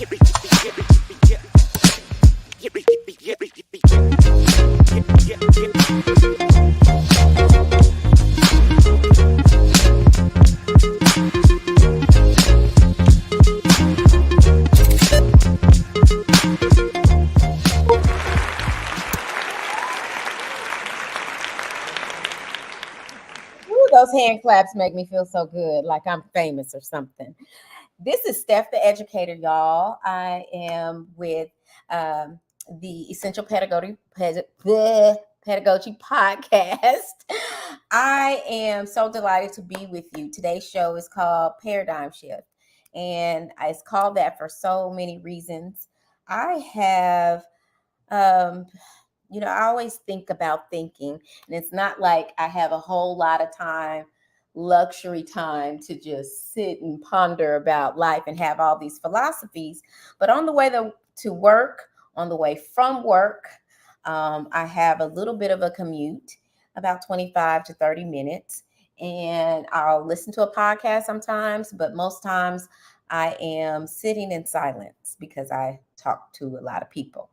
Those hand claps make me feel so good, like I'm famous or something. This is Steph, the Educator, y'all. I am with the Essential Pedagogy Podcast. I am so delighted to be with you. Today's show is called Paradigm Shift, and it's called that for so many reasons. I have I always think about thinking, and it's not like I have a whole lot of time, luxury time to just sit and ponder about life and have all these philosophies. But on the way to work, on the way from work, I have a little bit of a commute, about 25 to 30 minutes, and I'll listen to a podcast sometimes, but most times I am sitting in silence because I talk to a lot of people.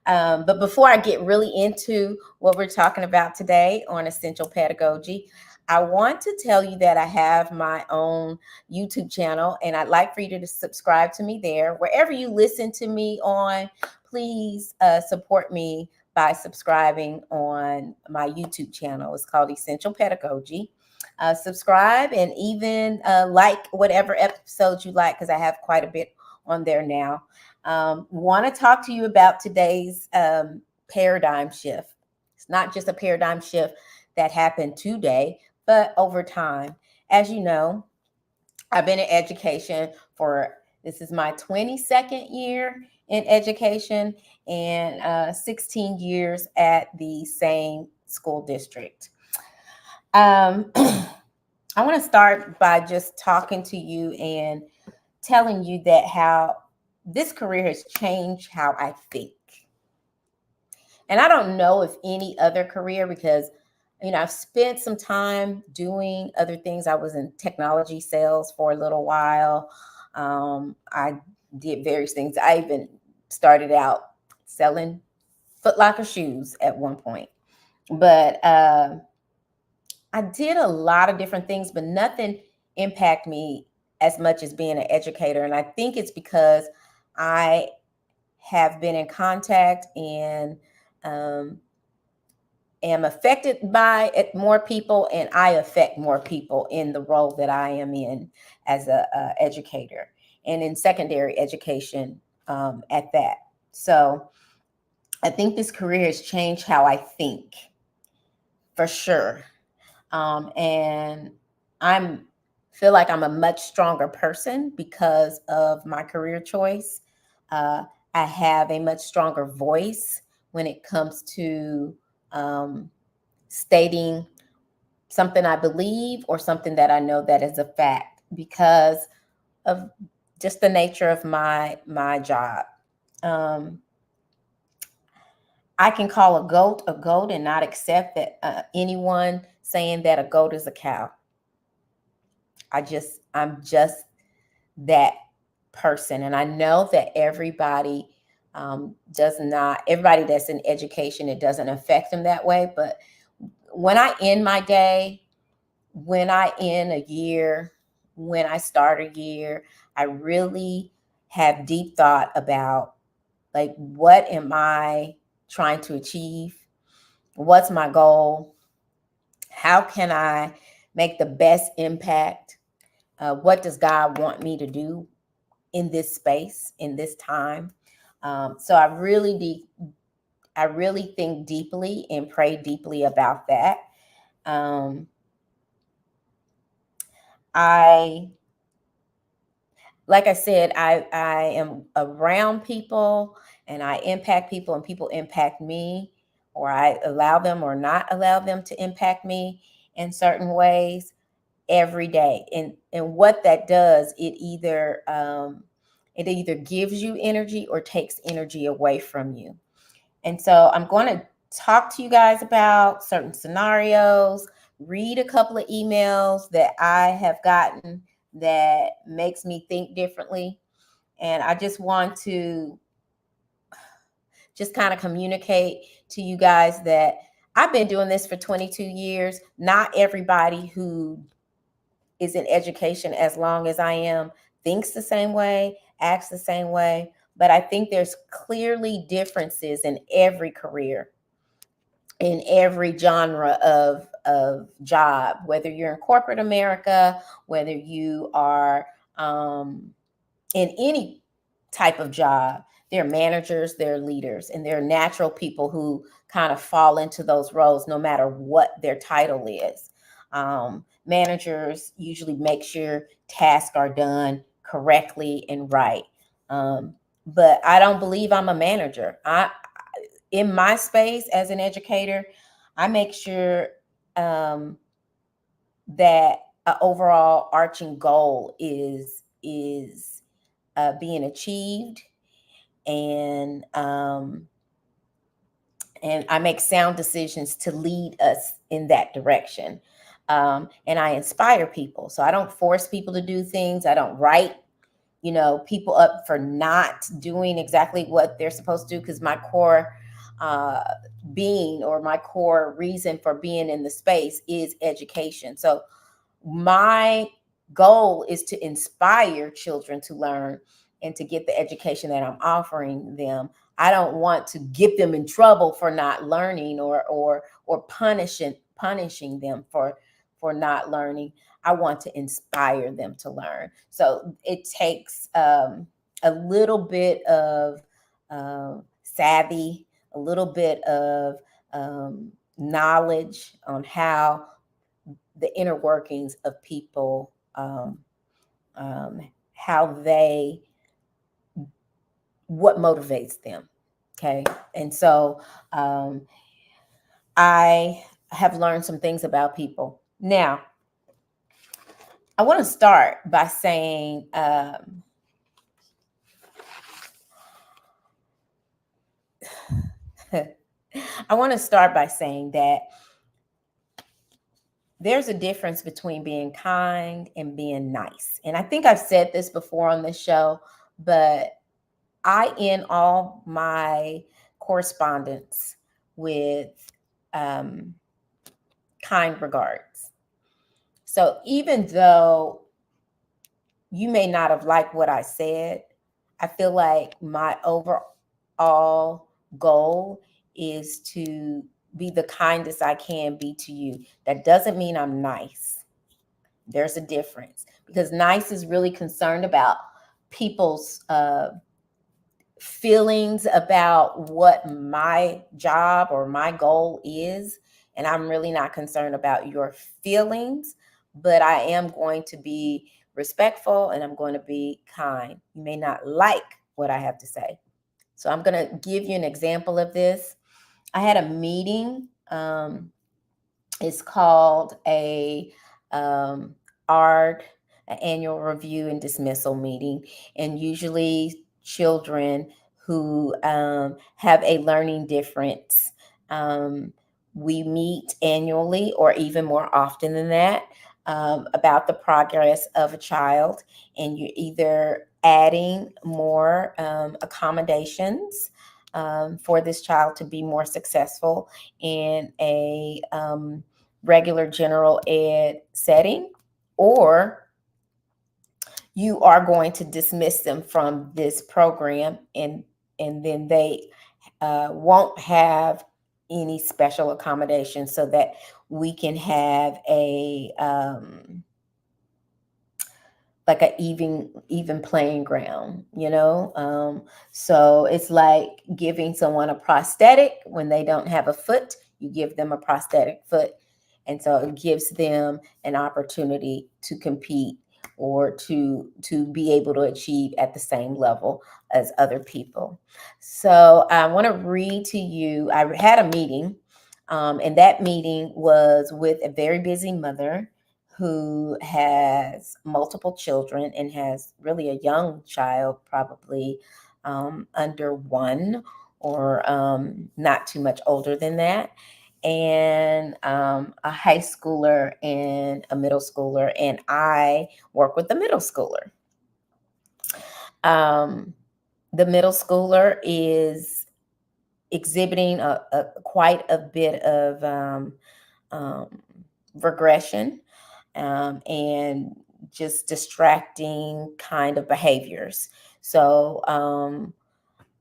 But before I get really into what we're talking about today on Essential Pedagogy, I want to tell you that I have my own YouTube channel, and I'd like for you to subscribe to me there. Wherever you listen to me on, please support me by subscribing on my YouTube channel. It's called Essential Pedagogy. Subscribe and even like whatever episodes you like, because I have quite a bit on there now. Want to talk to you about today's paradigm shift. It's not just a paradigm shift that happened today, but over time. As you know, I've been in education this is my 22nd year in education and 16 years at the same school district. I want to start by just talking to you and telling you that how this career has changed how I think. And I don't know if any other career, because, I've spent some time doing other things. I was in technology sales for a little while. I did various things. I even started out selling Foot Locker shoes at one point. But I did a lot of different things, but nothing impacted me as much as being an educator. And I think it's because I have been in contact and am affected by it more people, and I affect more people in the role that I am in as a educator and in secondary education at that. So I think this career has changed how I think, for sure. And feel like I'm a much stronger person because of my career choice. I have a much stronger voice when it comes to stating something I believe or something that I know that is a fact, because of just the nature of my job. I can call a goat and not accept that anyone saying that a goat is a cow. I'm just that person. And I know that everybody everybody that's in education, it doesn't affect them that way. But when I end my day, when I end a year, when I start a year, I really have deep thought about, like, what am I trying to achieve? What's my goal? How can I make the best impact? What does God want me to do in this space, in this time? So I really think deeply and pray deeply about that. Like I said, I am around people and I impact people, and people impact me, or I allow them or not allow them to impact me in certain ways every day. And what that does, it either gives you energy or takes energy away from you. And so I'm going to talk to you guys about certain scenarios, read a couple of emails that I have gotten that makes me think differently. And I just want to just kind of communicate to you guys that I've been doing this for 22 years. Not everybody who is in education as long as I am thinks the same way, acts the same way. But I think there's clearly differences in every career, in every genre of job, whether you're in corporate America, whether you are in any type of job. There are managers, there are leaders, and there are natural people who kind of fall into those roles no matter what their title is. Managers usually make sure tasks are done correctly and right. But I don't believe I'm a manager. In my space as an educator, I make sure that an overall arching goal is being achieved, and I make sound decisions to lead us in that direction. And I inspire people, so I don't force people to do things. I don't write, people up for not doing exactly what they're supposed to do, because my core uh, being, or my core reason for being in the space, is education. So my goal is to inspire children to learn and to get the education that I'm offering them. I don't want to get them in trouble for not learning, or punishing them for not learning. I want to inspire them to learn. So it takes a little bit of savvy, a little bit of knowledge on how the inner workings of people, how they, what motivates them. Okay. And so I have learned some things about people. Now, I want to start by saying, I want to start by saying that there's a difference between being kind and being nice. And I think I've said this before on this show, but I end all my correspondence with kind regards. So even though you may not have liked what I said, I feel like my overall goal is to be the kindest I can be to you. That doesn't mean I'm nice. There's a difference, because nice is really concerned about people's feelings about what my job or my goal is. And I'm really not concerned about your feelings, but I am going to be respectful and I'm going to be kind. You may not like what I have to say. So I'm going to give you an example of this. I had a meeting. It's called a ARD, an annual review and dismissal meeting. And usually children who have a learning difference, we meet annually or even more often than that, about the progress of a child. And you're either adding more accommodations for this child to be more successful in a regular general ed setting, or you are going to dismiss them from this program, and then they won't have any special accommodations, so that we can have a like a even playing ground, so it's like giving someone a prosthetic when they don't have a foot. You give them a prosthetic foot, and so it gives them an opportunity to compete, or to be able to achieve at the same level as other people. So I want to read to you. I had a meeting, and that meeting was with a very busy mother who has multiple children and has really a young child, probably under one, or not too much older than that, and a high schooler and a middle schooler. And I work with the middle schooler. Um, the middle schooler is exhibiting a quite a bit of um, regression and just distracting kind of behaviors. So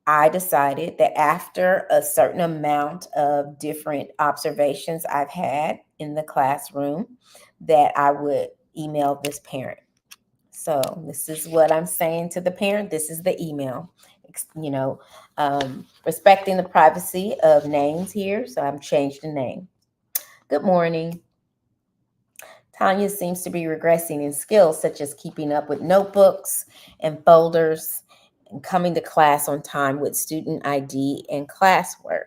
I decided that after a certain amount of different observations I've had in the classroom, that I would email this parent. So this is what I'm saying to the parent. This is the email. You know, respecting the privacy of names here. So I've changed the name. Good morning. Tanya seems to be regressing in skills such as keeping up with notebooks and folders and coming to class on time with student ID and classwork.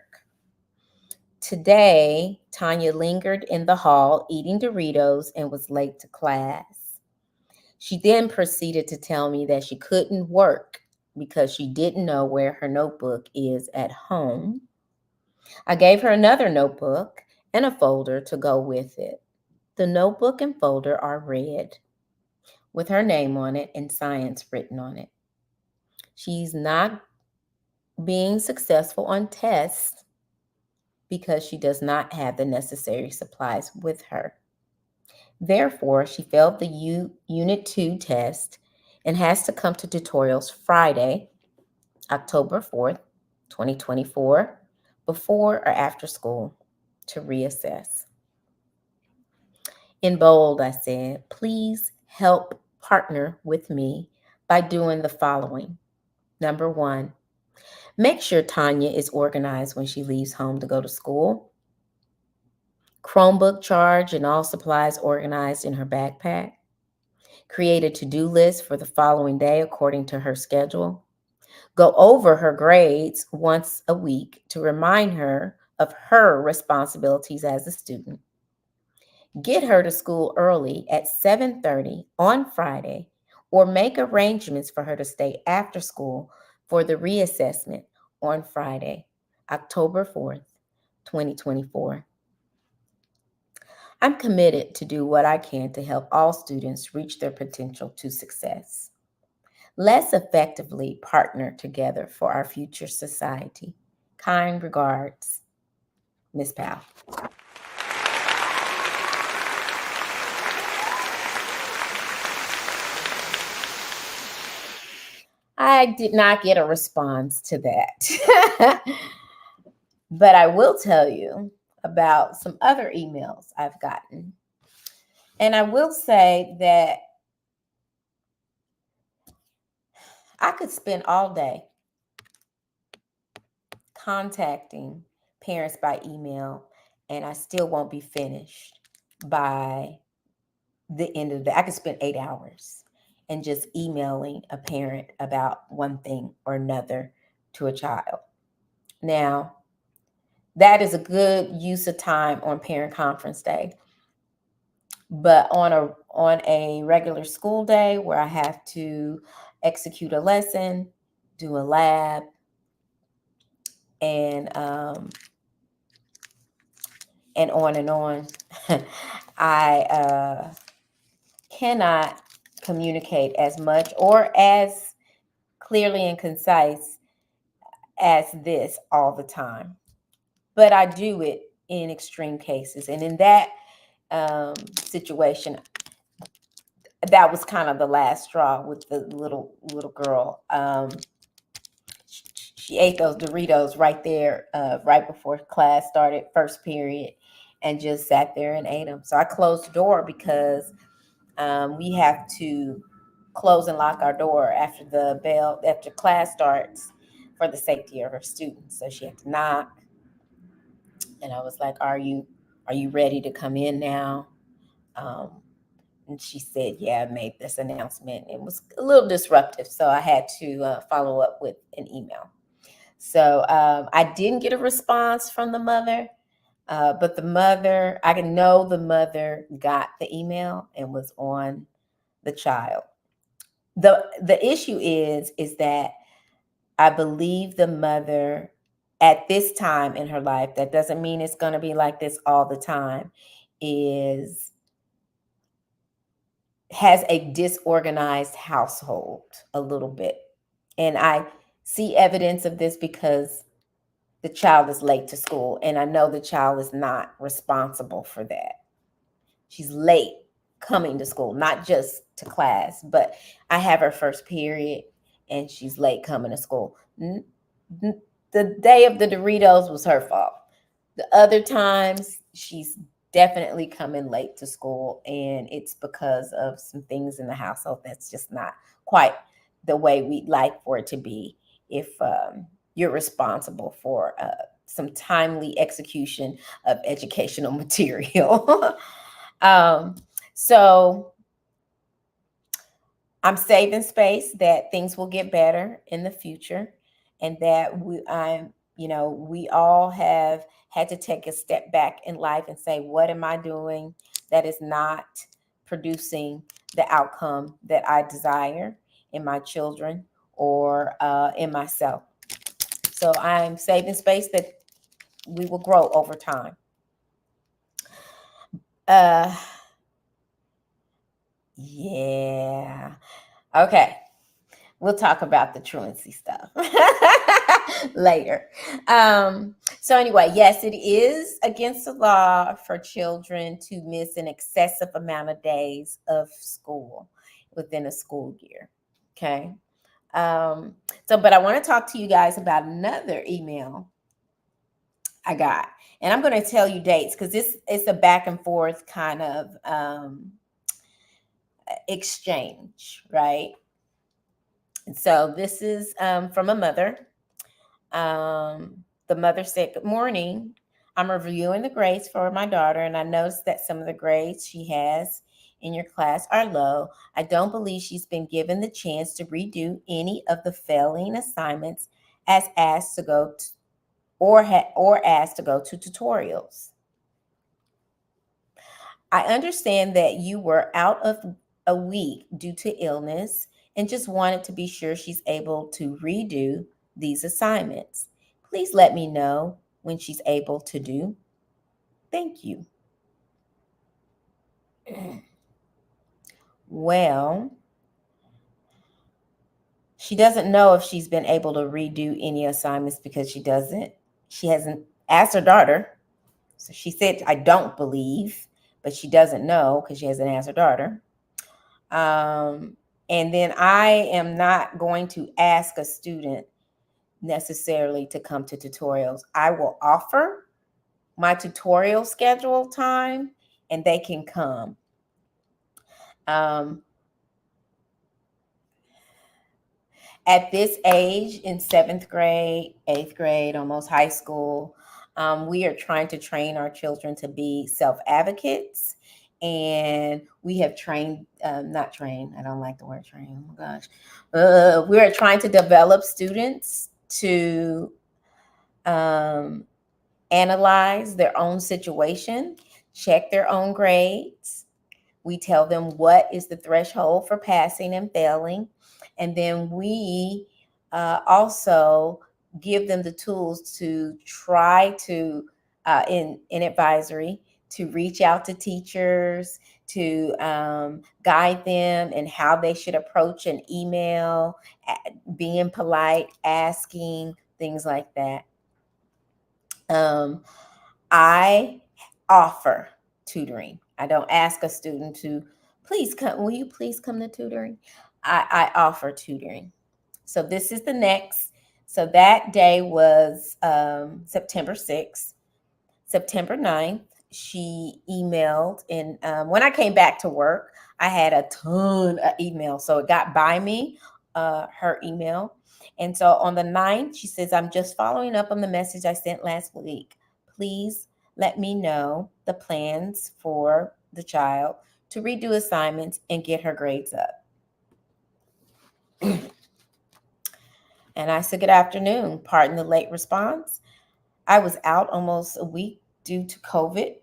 Today, Tanya lingered in the hall eating Doritos and was late to class. She then proceeded to tell me that she couldn't work because she didn't know where her notebook is at home. I gave her another notebook and a folder to go with it. The notebook and folder are red with her name on it and science written on it. She's not being successful on tests because she does not have the necessary supplies with her. Therefore, she failed the Unit 2 test and has to come to tutorials Friday, October 4th, 2024, before or after school to reassess. In bold, I said, please help partner with me by doing the following. Number one, make sure Tanya is organized when she leaves home to go to school. Chromebook charge and all supplies organized in her backpack. Create a to-do list for the following day according to her schedule. Go over her grades once a week to remind her of her responsibilities as a student. Get her to school early at 7:30 on Friday or make arrangements for her to stay after school for the reassessment on Friday, October 4th, 2024. I'm committed to do what I can to help all students reach their potential to success. Let's effectively partner together for our future society. Kind regards, Miss Powell. I did not get a response to that. But I will tell you about some other emails I've gotten. And I will say that I could spend all day contacting parents by email, and I still won't be finished by the end of the day. I could spend 8 hours and just emailing a parent about one thing or another to a child. Now, that is a good use of time on parent conference day. But on a regular school day where I have to execute a lesson, do a lab, and on, I cannot communicate as much or as clearly and concise as this all the time. But I do it in extreme cases. And in that situation, that was kind of the last straw with the little girl. She ate those Doritos right there, right before class started, first period, and just sat there and ate them. So I closed the door because we have to close and lock our door after class starts for the safety of our students. So she had to knock, and I was like, "Are you ready to come in now?" Um, and she said, "Yeah, I made this announcement." It was a little disruptive, so I had to follow up with an email. So I didn't get a response from the mother, but I can know the mother got the email and was on the child. The issue is that I believe the mother at this time in her life, that doesn't mean it's going to be like this all the time, is has a disorganized household a little bit. And I see evidence of this because the child is late to school, and I know the child is not responsible for that. She's late coming to school, not just to class, but I have her first period and she's late coming to school. The day of the Doritos was her fault. The other times, she's definitely coming late to school, and it's because of some things in the household that's just not quite the way we'd like for it to be if you're responsible for some timely execution of educational material. So I'm saving space that things will get better in the future, and that we all have had to take a step back in life and say, what am I doing that is not producing the outcome that I desire in my children or in myself? So I'm saving space that we will grow over time. Yeah. Okay. We'll talk about the truancy stuff later. So anyway, yes, it is against the law for children to miss an excessive amount of days of school within a school year. Okay. But I want to talk to you guys about another email I got. And I'm going to tell you dates because it's a back and forth kind of exchange, right? And so this is from a mother. The mother said, "Good morning. I'm reviewing the grades for my daughter, and I noticed that some of the grades she has in your class are low. I don't believe she's been given the chance to redo any of the failing assignments as asked to go to, or asked to go to tutorials. I understand that you were out of a week due to illness and just wanted to be sure she's able to redo these assignments. Please let me know when she's able to do. Thank you." Well, she doesn't know if she's been able to redo any assignments because she hasn't asked her daughter. So she said, "I don't believe," but she doesn't know because she hasn't asked her daughter. And then I am not going to ask a student necessarily to come to tutorials. I will offer my tutorial schedule time and they can come. At this age, in 7th grade, 8th grade, almost high school, we are trying to train our children to be self-advocates. And we have trained, not trained, I don't like the word train, oh my gosh. We are trying to develop students to analyze their own situation, check their own grades. We tell them what is the threshold for passing and failing. And then we also give them the tools to try to, in advisory, to reach out to teachers, to guide them in how they should approach an email, being polite, asking, things like that. I offer tutoring. I don't ask a student to please come. Will you please come to tutoring? I offer tutoring. So this is the next. So that day was September 6th. September 9th, she emailed. And when I came back to work, I had a ton of emails. So it got by me, her email. And so on the 9th, she says, "I'm just following up on the message I sent last week. Please let me know the plans for the child to redo assignments and get her grades up." And I said, "Good afternoon. Pardon the late response. I was out almost a week due to COVID.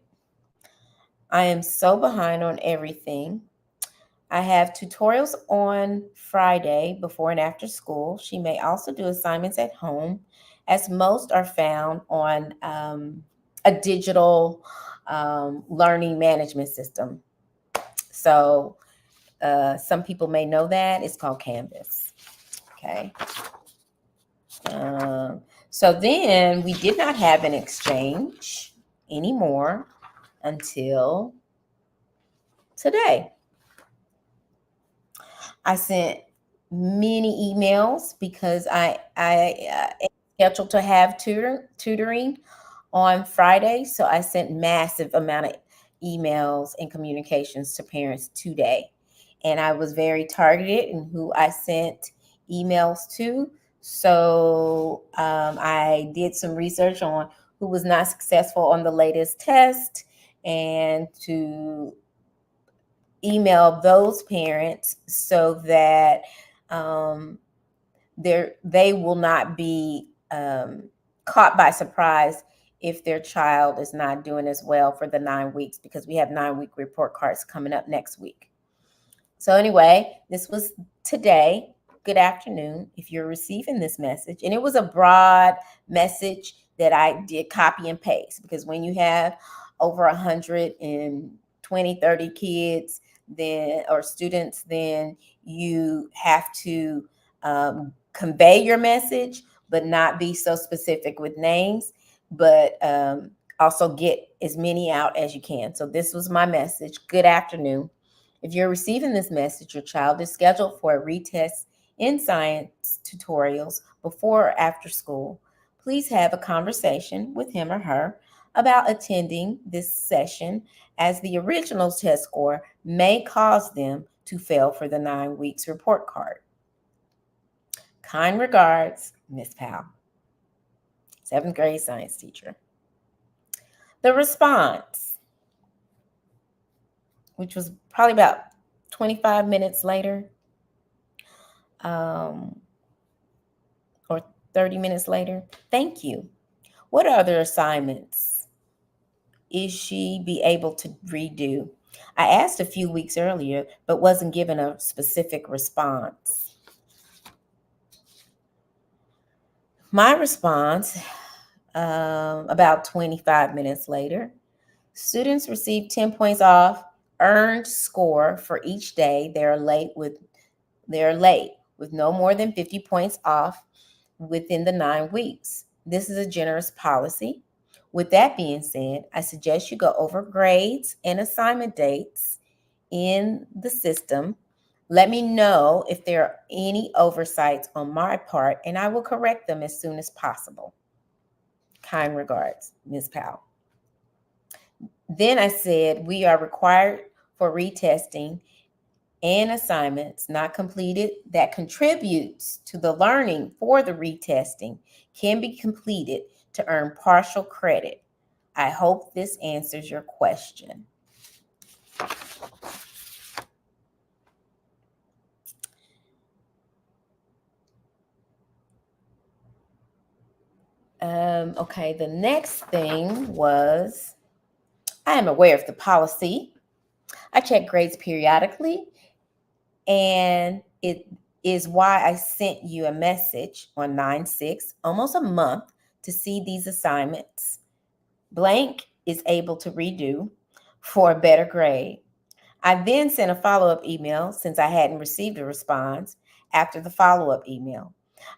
I am so behind on everything. I have tutorials on Friday before and after school. She may also do assignments at home, as most are found on a digital learning management system." So some people may know that. It's called Canvas. Okay. So then we did not have an exchange anymore until today. I sent many emails because I scheduled to have tutoring on Friday. So I sent massive amount of emails and communications to parents today. And I was very targeted in who I sent emails to. So I did some research on who was not successful on the latest test and to email those parents so that um, they will not be caught by surprise if their child is not doing as well for the 9 weeks, because we have 9-week report cards coming up next week. So anyway, this was today. Good afternoon if you're receiving this message. And it was a broad message that I did copy and paste, because when you have over 120, 30 kids then or students, then you have to convey your message, but not be so specific with names, but also get as many out as you can. So this was my message. Good afternoon. If you're receiving this message, your child is scheduled for a retest in science tutorials before or after school. Please have a conversation with him or her about attending this session, as the original test score may cause them to fail for the 9 weeks report card. Kind regards, Miss Powell, 7th grade science teacher. The response, which was probably about 25 minutes later, or 30 minutes later. Thank you. What other assignments is she be able to redo? I asked a few weeks earlier, but wasn't given a specific response. My response, about 25 minutes later, students received 10 points off earned score for each day they're late with no more than 50 points off within the 9 weeks. This is a generous policy. With that being said, I suggest you go over grades and assignment dates in the system. Let me know if there are any oversights on my part, and I will correct them as soon as possible. Kind regards, Ms. Powell. Then I said, we are required for retesting and assignments not completed that contributes to the learning for the retesting can be completed to earn partial credit. I hope this answers your question. Okay, the next thing was, I am aware of the policy. I check grades periodically, and it is why I sent you a message on 9/6, almost a month, to see these assignments. Blank is able to redo for a better grade. I then sent a follow-up email since I hadn't received a response after the follow-up email.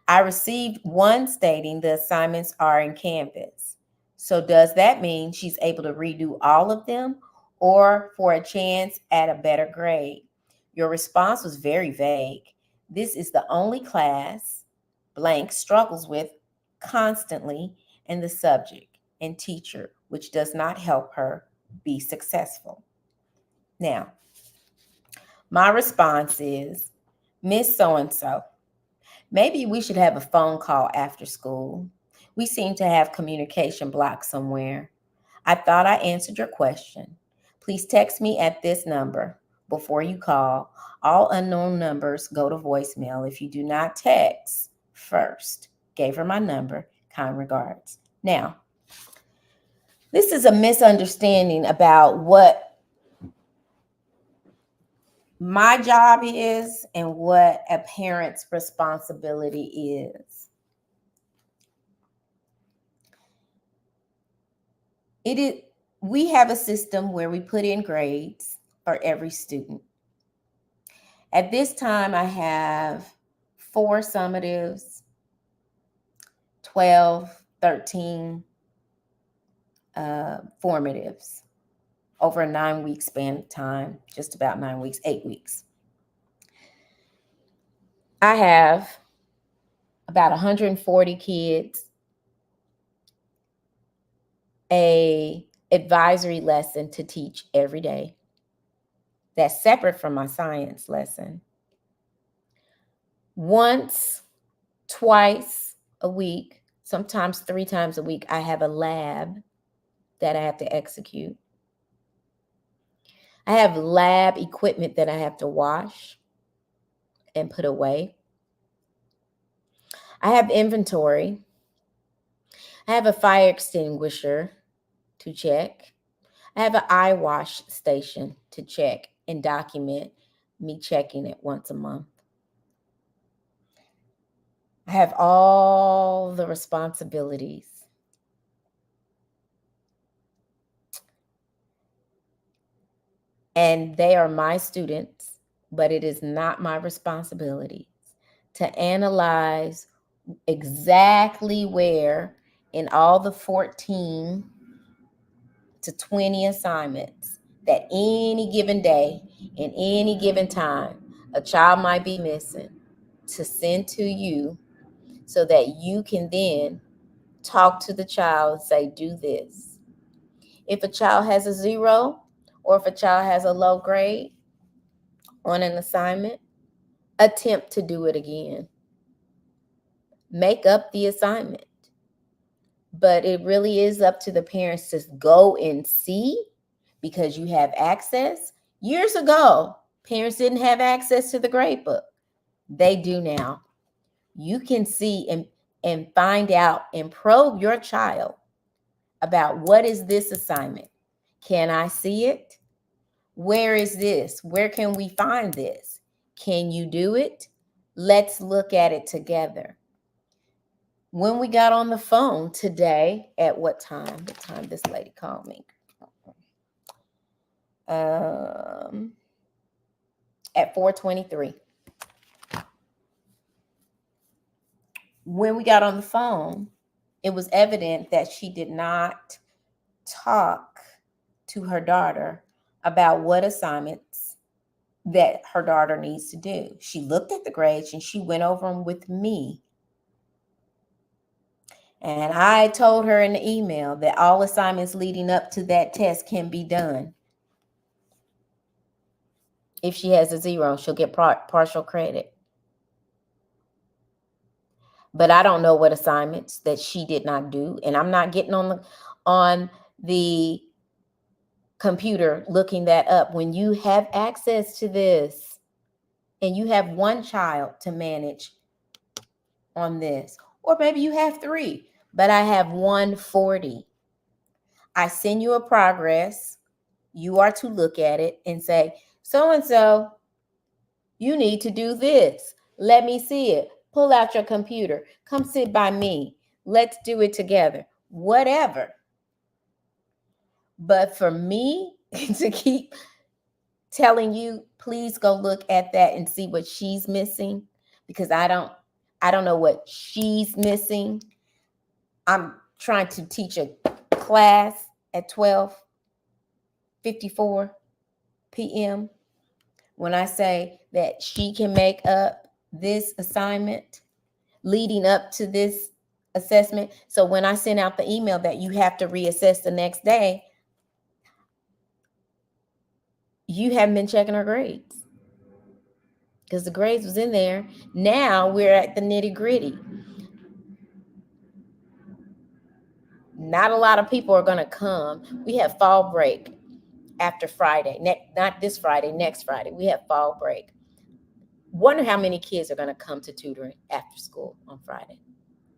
I received one stating the assignments are in Canvas. So does that mean she's able to redo all of them, or for a chance at a better grade? Your response was very vague. This is the only class blank struggles with constantly in the subject and teacher, which does not help her be successful. Now, my response is, Miss So-and-so, maybe we should have a phone call after school. We seem to have communication blocked somewhere. I thought I answered your question. Please text me at this number before you call. All unknown numbers go to voicemail if you do not text first. Gave her my number. Kind regards. Now, this is a misunderstanding about what my job is and what a parent's responsibility is. We have a system where we put in grades for every student. At this time, I have 4 summatives, 12, 13 formatives over a 9-week span of time, just about 9 weeks, 8 weeks. I have about 140 kids, a advisory lesson to teach every day that's separate from my science lesson. Once, twice a week, sometimes 3 times a week, I have a lab that I have to execute. I have lab equipment that I have to wash and put away. I have inventory. I have a fire extinguisher to check. I have an eye wash station to check and document me checking it once a month. I have all the responsibilities. And they are my students, but it is not my responsibility to analyze exactly where in all the 14 to 20 assignments that any given day, in any given time, a child might be missing, to send to you so that you can then talk to the child and say, do this. If a child has a 0, or if a child has a low grade on an assignment, attempt to do it again. Make up the assignment. But it really is up to the parents to go and see, because you have access. Years ago, parents didn't have access to the grade book. They do now. You can see and find out and probe your child about, what is this assignment? Can I see it? Where is this? Where can we find this? Can you do it? Let's look at it together. When we got on the phone today, at what time? What time this lady called me? At 4:23. When we got on the phone, it was evident that she did not talk to her daughter about what assignments that her daughter needs to do. She looked at the grades and she went over them with me. And I told her in the email that all assignments leading up to that test can be done. If she has a 0, she'll get partial credit. But I don't know what assignments that she did not do. And I'm not getting on the computer looking that up. When you have access to this and you have one child to manage on this, or maybe you have 3, but I have 140. I send you a progress. You are to look at it and say, so-and-so, you need to do this. Let me see it. Pull out your computer. Come sit by me. Let's do it together. Whatever. But for me to keep telling you, please go look at that and see what she's missing, because I don't know what she's missing. I'm trying to teach a class at 12:54 p.m. When I say that she can make up this assignment leading up to this assessment. So when I send out the email that you have to reassess the next day, you haven't been checking her grades, because the grades was in there. Now we're at the nitty gritty. Not a lot of people are going to come. We have fall break after Friday. Not this Friday, next Friday. We have fall break. Wonder how many kids are going to come to tutoring after school on Friday.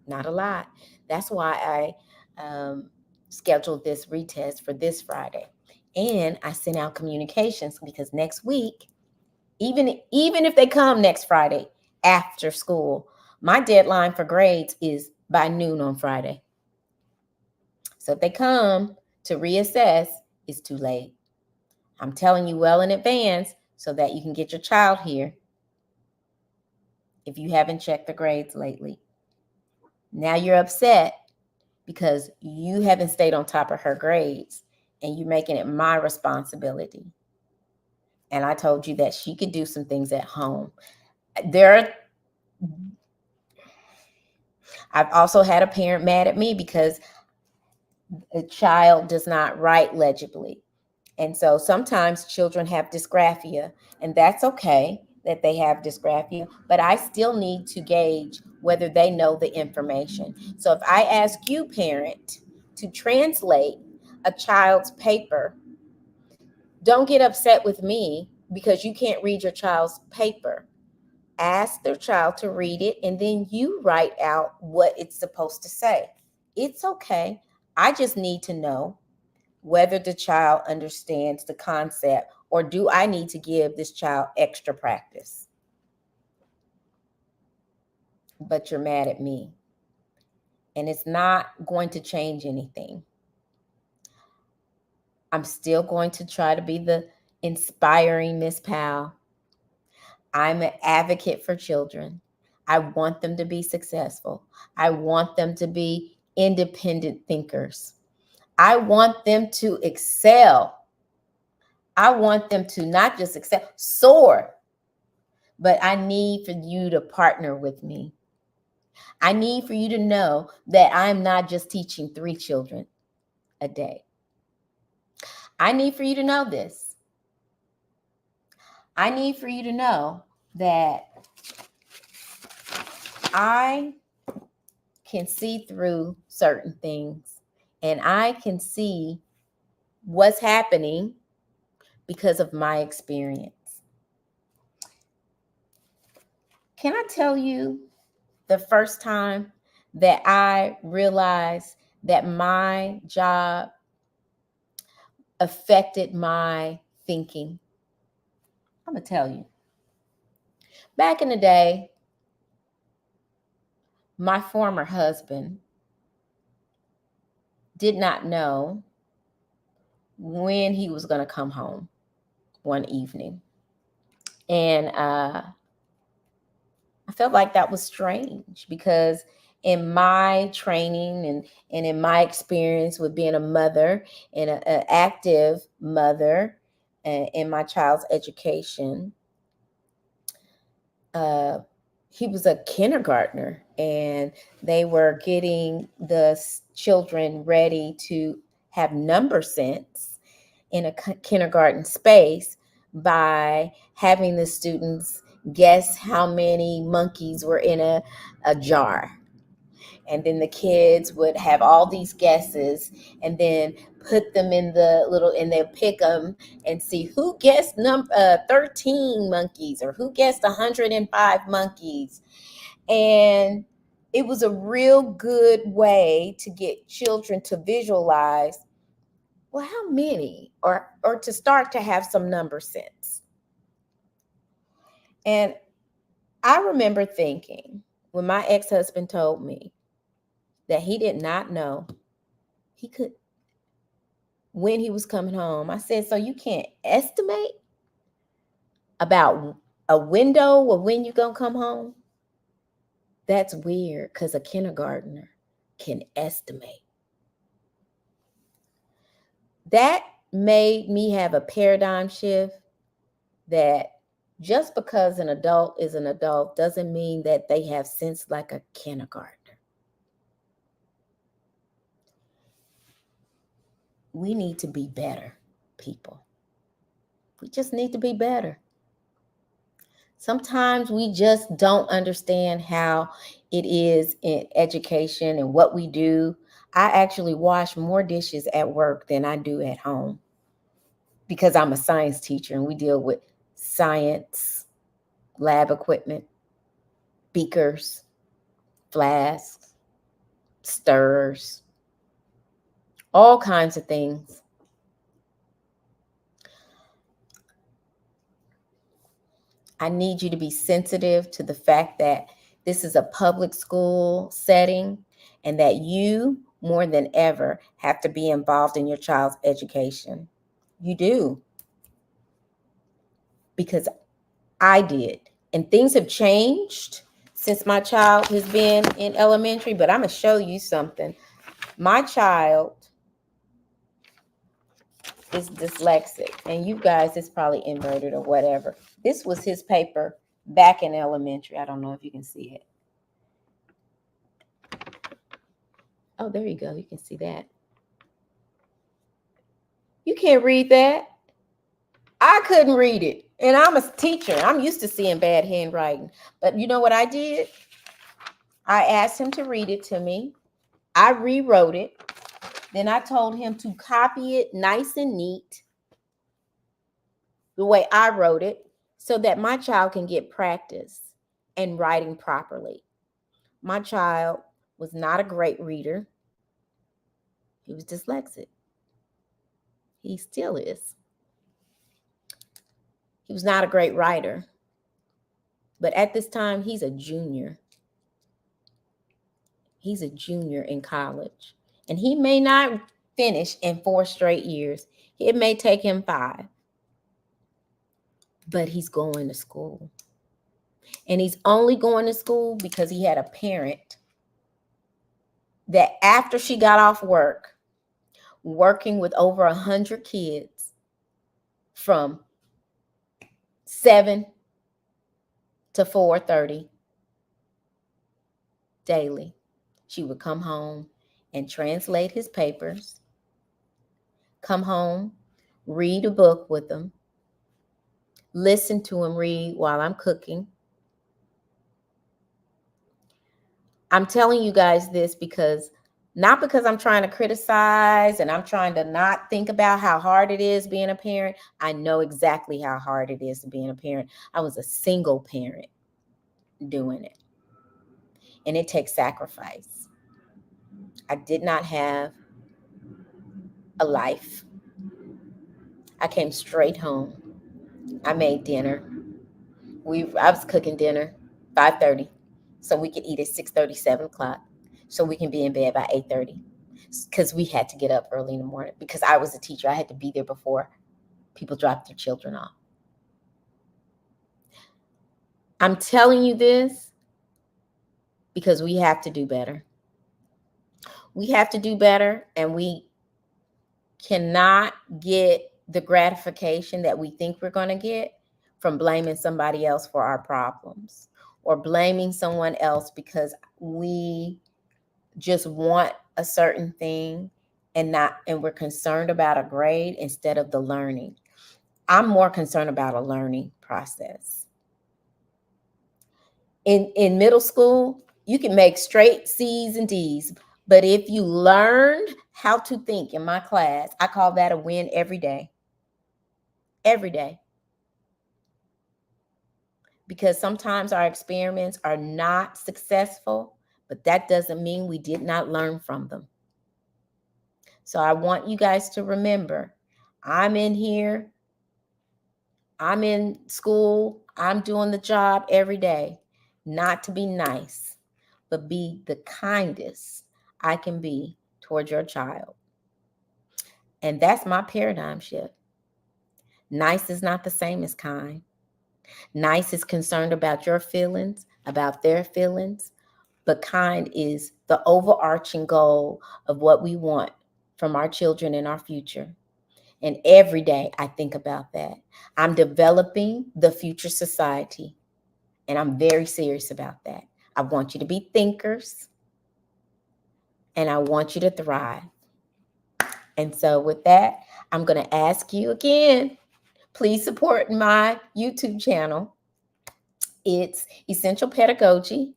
Not a lot. That's why I scheduled this retest for this Friday. And I sent out communications, because next week, even if they come next Friday after school, my deadline for grades is by noon on Friday. So if they come to reassess, it's too late. I'm telling you well in advance so that you can get your child here. if you haven't checked the grades lately. Now you're upset because you haven't stayed on top of her grades and you're making it my responsibility. And I told you that she could do some things at home. I've also had a parent mad at me because a child does not write legibly. And so sometimes children have dysgraphia, and that's okay that they have dysgraphia, but I still need to gauge whether they know the information. So if I ask you, parent, to translate a child's paper, don't get upset with me because you can't read your child's paper. Ask their child to read it, and then you write out what it's supposed to say. It's okay. I just need to know whether the child understands the concept, or do I need to give this child extra practice? But you're mad at me, and it's not going to change anything. I'm still going to try to be the inspiring Miss Powell. I'm an advocate for children. I want them to be successful. I want them to be independent thinkers. I want them to excel. I want them to not just excel, soar. But I need for you to partner with me. I need for you to know that I'm not just teaching 3 children a day. I need for you to know this. I need for you to know that I can see through certain things, and I can see what's happening because of my experience. Can I tell you the first time that I realized that my job affected my thinking? I'm going to tell you. Back in the day, my former husband did not know when he was going to come home one evening. And I felt like that was strange because in my training and in my experience with being a mother and an active mother in my child's education, he was a kindergartner, and they were getting the children ready to have number sense in a kindergarten space by having the students guess how many monkeys were in a jar. And then the kids would have all these guesses and then put them in and they'll pick them and see who guessed 13 monkeys or who guessed 105 monkeys. And it was a real good way to get children to visualize, well, how many, or to start to have some number sense. And I remember thinking when my ex-husband told me that he did not know when he was coming home, I said, so you can't estimate about a window of when you're going to come home? That's weird, because a kindergartner can estimate. That made me have a paradigm shift that just because an adult is an adult doesn't mean that they have sense like a kindergartner. We need to be better, people. We just need to be better. Sometimes we just don't understand how it is in education and what we do. I actually wash more dishes at work than I do at home because I'm a science teacher and we deal with science, lab equipment, beakers, flasks, stirrers, all kinds of things. I need you to be sensitive to the fact that this is a public school setting and that you, more than ever, have to be involved in your child's education. You do. Because I did. And things have changed since my child has been in elementary, but I'm going to show you something. My child is dyslexic, and you guys, it's probably inverted or whatever. This was his paper back in elementary. I don't know if you can see it. Oh, there you go. You can see that. You can't read that. I couldn't read it. And I'm a teacher. I'm used to seeing bad handwriting. But you know what I did? I asked him to read it to me. I rewrote it. Then I told him to copy it nice and neat, the way I wrote it, so that my child can get practice in writing properly. My child was not a great reader. He was dyslexic. He still is. He was not a great writer. But at this time, he's a junior. He's a junior in college. And he may not finish in 4 straight years. It may take him 5. But he's going to school. And he's only going to school because he had a parent that after she got off work, working with over 100 kids from 7 to 4:30 daily, she would come home and translate his papers, come home, read a book with him, listen to him read while I'm cooking. I'm telling you guys this not because I'm trying to criticize and I'm trying to not think about how hard it is being a parent. I know exactly how hard it is being a parent. I was a single parent doing it. And it takes sacrifice. I did not have a life. I came straight home. I made dinner. I was cooking dinner 5:30 so we could eat at 6:30, 7 o'clock, so we can be in bed by 8:30, because we had to get up early in the morning because I was a teacher. I had to be there before people dropped their children off. I'm telling you this because we have to do better. We have to do better, and we cannot get the gratification that we think we're going to get from blaming somebody else for our problems, or blaming someone else because we just want a certain thing and we're concerned about a grade instead of the learning. I'm more concerned about a learning process. In middle school, you can make straight C's and D's, but if you learned how to think in my class, I call that a win every day. Every day. Because sometimes our experiments are not successful, but that doesn't mean we did not learn from them. So I want you guys to remember, I'm in here, I'm in school, I'm doing the job every day, not to be nice, but be the kindest I can be towards your child. And that's my paradigm shift. Nice is not the same as kind. Nice is concerned about your feelings, about their feelings, but kind is the overarching goal of what we want from our children in our future. And every day I think about that. I'm developing the future society, and I'm very serious about that. I want you to be thinkers, and I want you to thrive. And so with that, I'm going to ask you again, please support my YouTube channel. It's Essential Pedagogy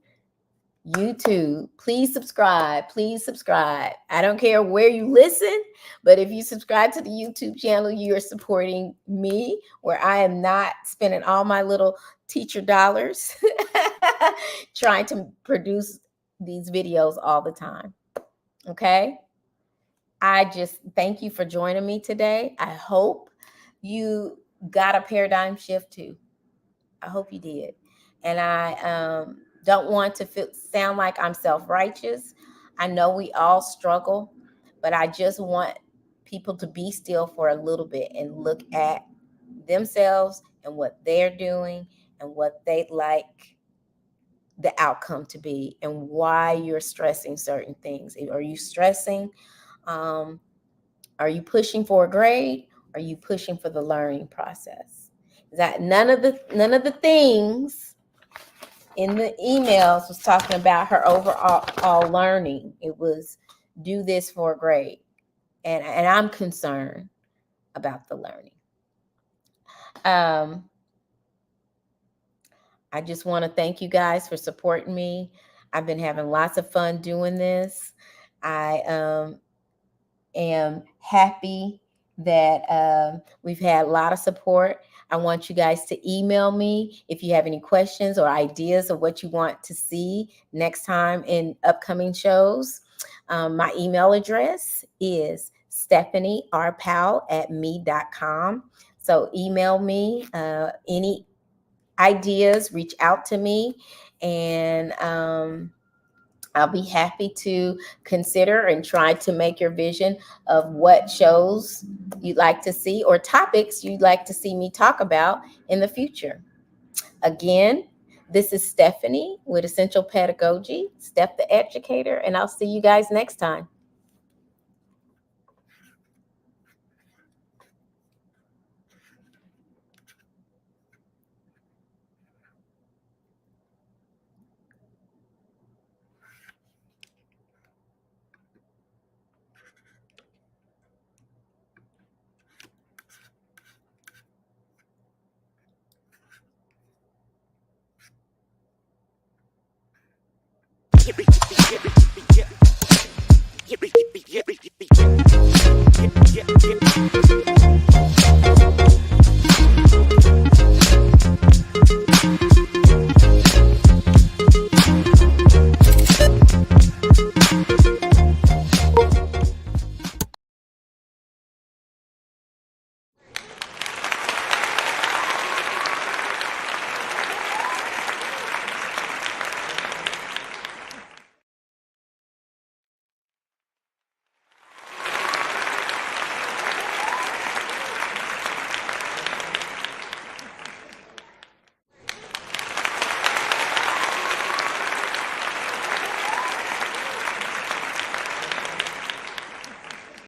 YouTube. Please subscribe. Please subscribe. I don't care where you listen, but if you subscribe to the YouTube channel, you are supporting me, where I am not spending all my little teacher dollars trying to produce these videos all the time. Okay? I just thank you for joining me today. I hope you got a paradigm shift too. I hope you did. And I don't want to sound like I'm self-righteous. I know we all struggle, but I just want people to be still for a little bit and look at themselves and what they're doing and what they'd like the outcome to be and why you're stressing certain things. Are you stressing? Um, are you pushing for a grade? Are you pushing for the learning process? That none of the things in the emails was talking about her overall learning. It was do this for a grade. And I'm concerned about the learning. I just want to thank you guys for supporting me. I've been having lots of fun doing this. I am happy that we've had a lot of support. I want you guys to email me if you have any questions or ideas of what you want to see next time in upcoming shows. My email address is stephanierpowell@me.com. So email me any ideas, reach out to me, and I'll be happy to consider and try to make your vision of what shows you'd like to see or topics you'd like to see me talk about in the future. Again, this is Stephanie with Essential Pedagogy, Steph the Educator, and I'll see you guys next time.